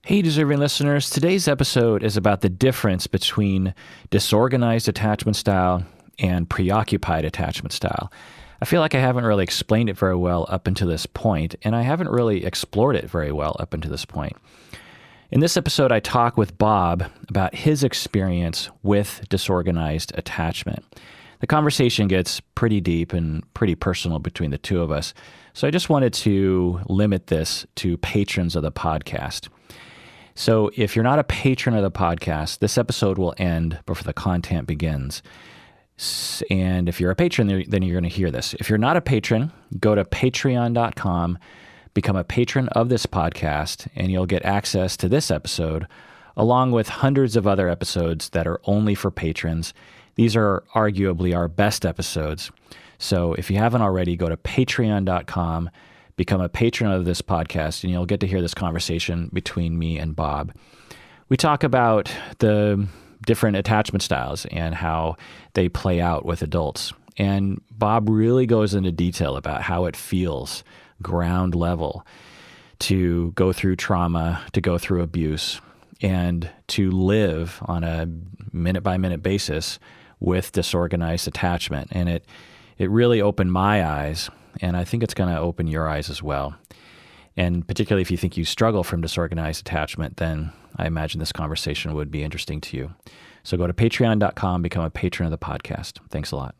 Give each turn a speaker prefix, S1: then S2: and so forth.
S1: Hey, deserving listeners. Today's episode is about the difference between disorganized attachment style and preoccupied attachment style. I feel like I haven't really explained it very well up until this point, and I haven't really explored it very well up until this point. In this episode, I talk with Bob about his experience with disorganized attachment. The conversation gets pretty deep and pretty personal between the two of us, so I just wanted to limit this to patrons of the podcast. So if you're not a patron of the podcast, this episode will end before the content begins. And if you're a patron, then you're going to hear this. If you're not a patron, go to patreon.com, become a patron of this podcast, and you'll get access to this episode, along with hundreds of other episodes that are only for patrons. These are arguably our best episodes. So if you haven't already, go to patreon.com, become a patron of this podcast, and you'll get to hear this conversation between me and Bob. We talk about the different attachment styles and how they play out with adults. And Bob really goes into detail about how it feels, ground level, to go through trauma, to go through abuse, and to live on a minute-by-minute basis with disorganized attachment. And it really opened my eyes, and I think it's going to open your eyes as well. And particularly if you think you struggle from disorganized attachment, then I imagine this conversation would be interesting to you. So go to patreon.com, become a patron of the podcast. Thanks a lot.